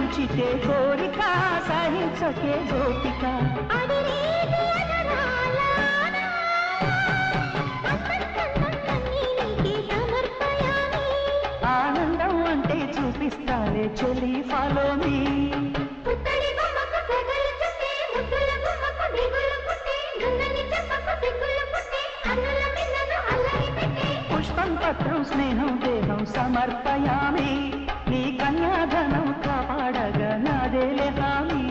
పెంచితే కోరిక సహించకే గోపిక ఆనందం అంటే చూపిస్తాలే చెలి ఫాలో మీ పుష్పం పత్రం స్నేహం దేహం సమర్పయామి నీ కన్యాధనం కాపాడగా నాదేలే హామీ